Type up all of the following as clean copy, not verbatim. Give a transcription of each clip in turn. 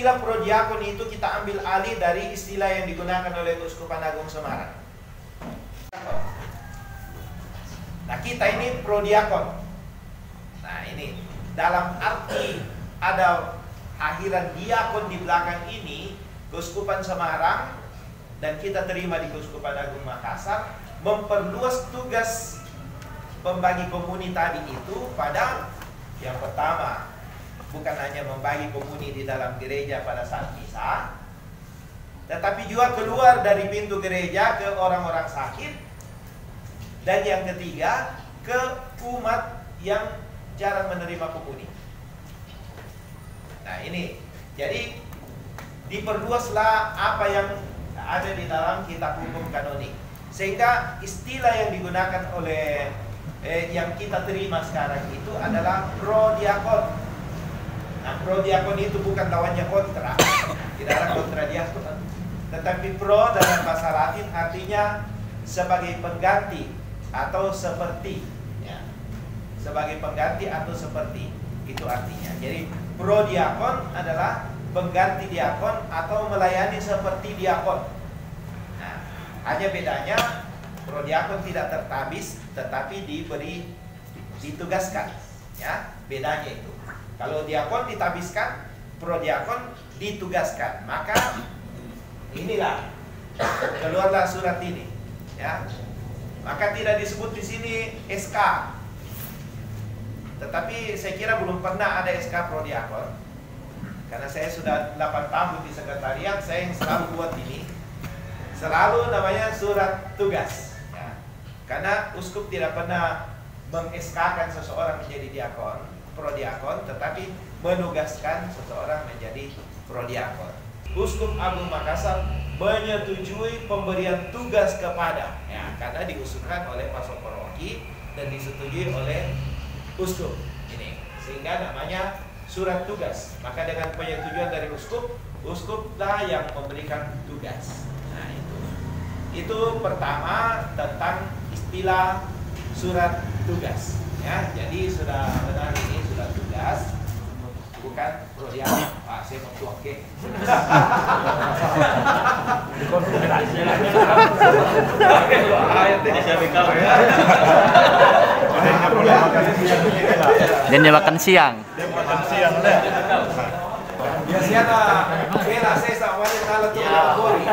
istilah prodiakon itu kita ambil alih dari istilah yang digunakan oleh Keuskupan Agung Semarang. Nah, kita ini prodiakon. Nah, ini dalam arti ada akhiran diakon di belakang ini, Keuskupan Semarang dan kita terima di Keuskupan Agung Makassar memperluas tugas pembagi komuni tadi itu pada yang pertama, bukan hanya membagi komuni di dalam gereja pada saat misa, tetapi juga keluar dari pintu gereja ke orang-orang sakit, dan yang ketiga ke umat yang jarang menerima komuni. Nah, ini jadi diperluaslah apa yang ada di dalam kitab hukum kanonik, sehingga istilah yang digunakan oleh yang kita terima sekarang itu adalah prodiakon. Nah, prodiakon itu bukan lawannya kontra, tidak ada kontra diakon, tetapi pro dalam bahasa Latin artinya sebagai pengganti atau seperti, ya. Sebagai pengganti atau seperti, itu artinya. Jadi prodiakon adalah pengganti diakon atau melayani seperti diakon. Nah, hanya bedanya prodiakon tidak tertabis, tetapi ditugaskan, ya, bedanya itu. Kalau diakon ditabiskan, prodiakon ditugaskan. Maka inilah keluarlah surat ini, ya. Maka tidak disebut di sini SK, tetapi saya kira belum pernah ada SK prodiakon, karena saya sudah 8 tahun di sekretariat. Saya yang selalu buat ini, selalu namanya surat tugas. Karena uskup tidak pernah meng-SK-kan seseorang menjadi diakon, prodiakon, tetapi menugaskan seseorang menjadi prodiakon. Uskup Agung Makassar menyetujui pemberian tugas kepada, ya, karena diusulkan oleh pasok paroki dan disetujui oleh uskup ini, sehingga namanya surat tugas. Maka dengan penyetujuan dari uskup, uskuplah yang memberikan tugas. Nah, itu pertama tentang istilah surat tugas, ya. Jadi sudah benar ini surat tugas, bukan prodiakon. Saya mau tuang ke. Dan dia makan siang. Biasanya bela saya sama kalau tuh labori.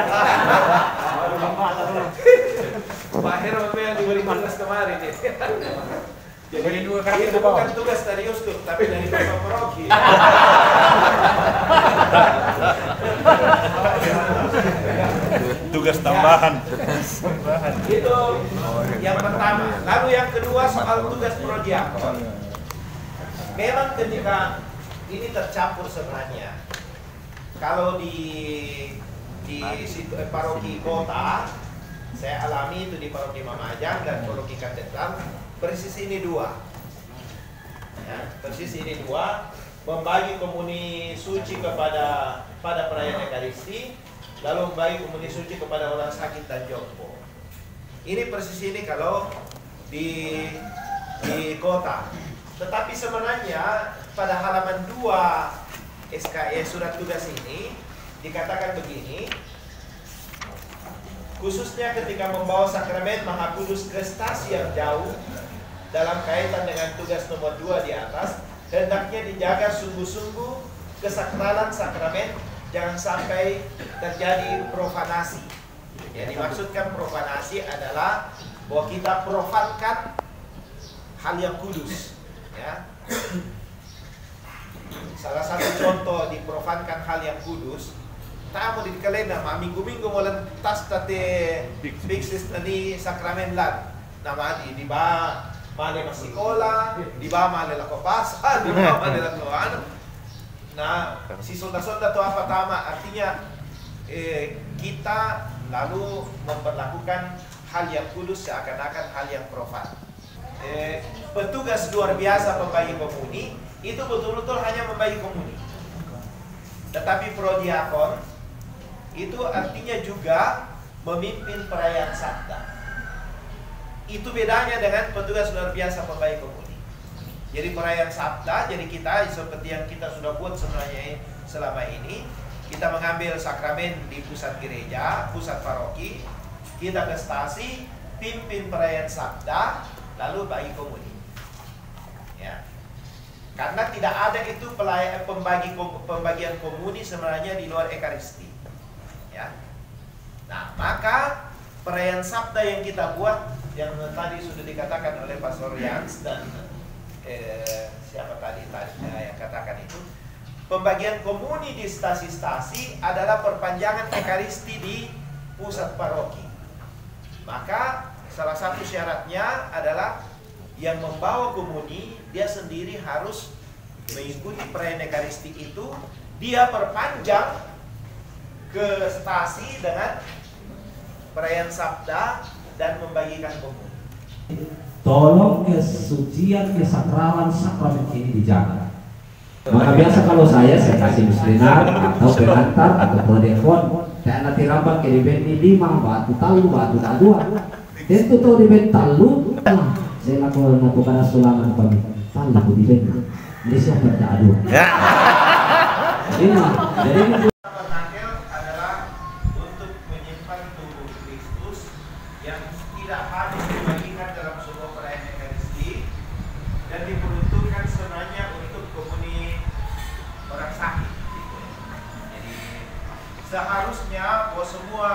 Pak Hero yang diberi tugas kemarin nih. Jadi itu bukan tugas dari uskup, tapi dari pasok paroki. Tugas tambahan. Itu yang pertama. Lalu yang kedua soal tugas prodiakon. Memang ketika ini tercampur sebenarnya. Kalau di paroki kota, saya alami itu di paroki Mamajang dan paroki Katedral, persis ini dua, ya, persis ini dua, membagi komuni suci pada perayaan Ekaristi, lalu membagi komuni suci kepada orang sakit dan jompo. Ini persis ini kalau di kota. Tetapi sebenarnya pada halaman 2 SKE surat tugas ini dikatakan begini, khususnya ketika membawa sakramen Maha Kudus ke stasi yang jauh dalam kaitan dengan tugas nomor 2 di atas, hendaknya dijaga sungguh-sungguh kesakralan sakramen, jangan sampai terjadi profanasi. Yang dimaksudkan profanasi adalah bahwa kita profankan hal yang kudus, ya. Salah satu contoh diprofankan hal yang kudus, tamu di kalenda, minggu-minggu molen tas tate biksis tadi sakramen lat, nama di ba male masikola, di ba male lakopas, di ba male lakoan. Nah, si sonda-sonda itu apa tama? Artinya kita lalu memperlakukan hal yang kudus seakan-akan hal yang profan. Petugas luar biasa pembagi komuni itu betul-betul hanya membagi komuni. Tetapi prodiakon itu artinya juga memimpin perayaan sabda. Itu bedanya dengan petugas luar biasa pembagi komuni. Jadi perayaan sabda, jadi kita seperti yang kita sudah buat sebenarnya selama ini. Kita mengambil sakramen di pusat gereja, pusat paroki, kita ke stasi, pimpin perayaan sabda, lalu bagi komuni. Ya. Karena tidak ada itu pembagian komuni sebenarnya di luar Ekaristi. Ya. Nah, maka perayaan sabda yang kita buat, yang tadi sudah dikatakan oleh Pastor Jans dan siapa tadi yang katakan itu, pembagian komuni di stasi-stasi adalah perpanjangan Ekaristi di pusat paroki. Maka salah satu syaratnya adalah yang membawa komuni, dia sendiri harus mengikuti perayaan Ekaristi itu, dia perpanjang ke stasi dengan perayaan sabda dan membagikan komuni. Tolong kesucian, kesakralan sakramen ini dijaga. Maka biasa kalau saya kasih mislinar atau pengantar atau prodekon, saya nanti rapat ke di 5 batu talu batu dua. Tentu tuh di bentalu, saya lakukan sulaman pagi talu di bentalu. Ini siapa tak adu? Jadi Tabernakel adalah untuk menyimpan tubuh Kristus yang tidak habis dibagikan dalam sebuah perayaan Ekaristi dan diperuntukkan sebenarnya untuk komuni orang sakit. Jadi seharusnya bahwa semua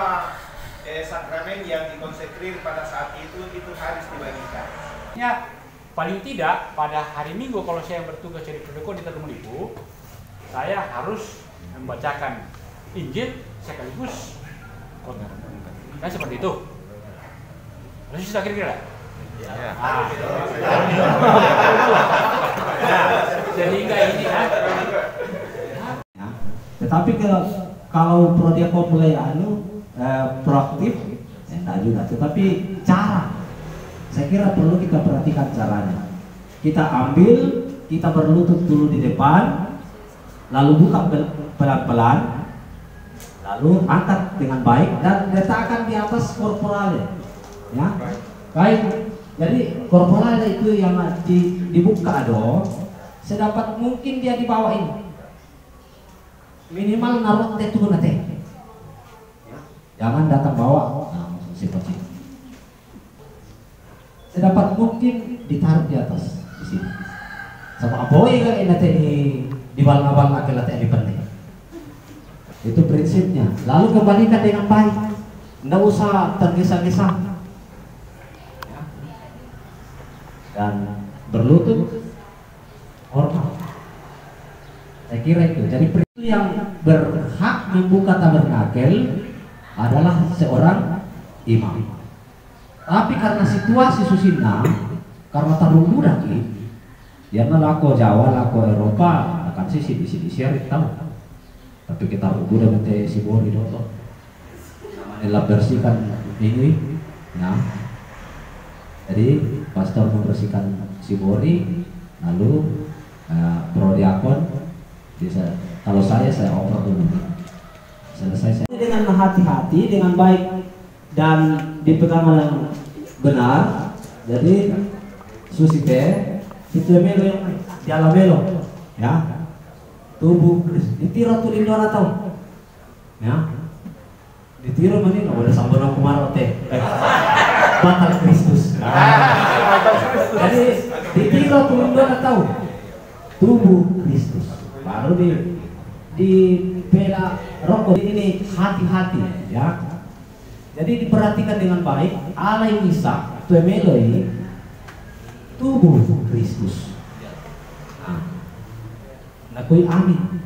sakramen yang dikonsekrir pada saat itu harus dibagikan. Ya, paling tidak pada hari Minggu kalau saya bertugas jadi predikon di Teluk Ibu, saya harus membacakan Injil sekaligus khotbah. Kan seperti itu. Harus sudah kira-kira. Ya. Sehingga ini kan. tetapi kalau prodiakon mulai proaktif, enggak juga. Tetapi cara, saya kira perlu kita perhatikan caranya. Kita ambil, kita berlutut dulu di depan, lalu buka pelan-pelan, lalu angkat dengan baik dan letakkan di atas korporalnya. Ya, baik. Jadi korporalnya itu yang dibuka dong, sedapat mungkin dia dibawain. Minimal naruh teh turun teh. Jangan datang bawa, nah seperti itu. Sedapat mungkin ditaruh di atas di sini. Sama aboy kan ini teh di bal-bal akhirnya teh di penting. Itu prinsipnya. Lalu kembalikan dengan baik. Nggak usah tergesa-gesa. Ya. Dan berlutut hormat. Saya kira itu. Jadi itu yang berhak membuka tabernakel adalah seorang imam. Tapi karena situasi susina, karena terlalu lagi, ya lako Jawa, lako Eropa, akan sisi di sini share tahu. Tapi kita udah bete si Bori dong. Namanya bersihkan ini, nah. Jadi pastor membersihkan si Bori, lalu prodiakon bisa. Kalau saya oper dulu. Selesai saya dengan hati-hati, dengan baik dan dipegang yang benar. Jadi susi teh itu melo yang dialah melo, ya. Tubuh ditiro tuh Indora tahu, ya. Ditiro mana? Udah sambil aku marah teh. Batal Kristus. Jadi ditiro tuh Indora tahu, tubuh Kristus. Baru di bela rokok ini hati-hati, ya. Jadi diperhatikan dengan baik. Allah yang Isa Tuemeloi tubuh Kristus. Nah, kui amin.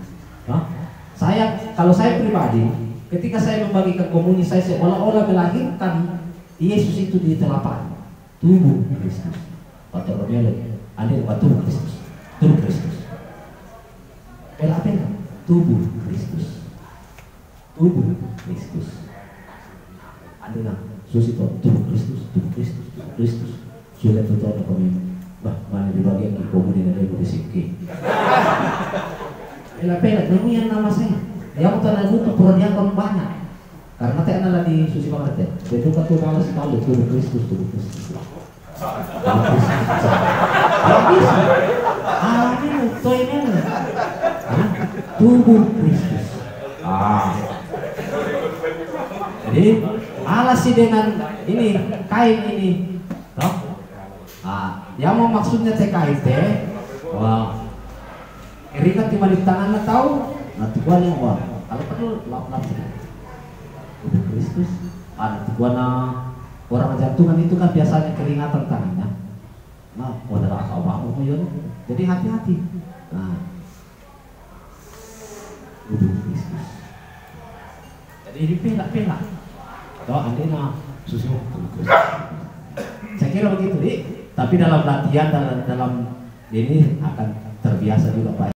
Nah, kalau saya pribadi, ketika saya membagikan komuni, saya seolah-olah melahirkan Yesus itu di telapak tubuh Kristus. Patut Tuemeloi, ada tubuh Kristus, tubuh Kristus. Bela-bela tubuh Kristus, tubuh Kristus. Ada susi tubuh Kristus, tubuh Kristus, tubuh Kristus. Sudah tertawa kami, bah mana di bagian komuni dan ibu disiki. Bela-bela demi yang nama saya. Yang tanah itu prodiakon banyak. Karena tak ada di susi banget ya. Betul kata kalau sekali tubuh Kristus, tubuh Kristus. Habis. Amin, toy tubuh Kristus. Jadi alasi dengan ini kain ini, toh? Yang mau maksudnya TKIT, wah, irikan cuma di tangannya tahu, nanti gua yang wah, kalau perlu lap-lap tubuh Kristus. Nanti gua orang jantungan itu kan biasanya keringatan tangannya. Nah, wadah apa jadi hati-hati. Tubuh Kristus. Jadi dipelak-pelak. Atau andena susu. Saya kira begitu, tapi dalam latihan dalam ini akan terbiasa juga Pak.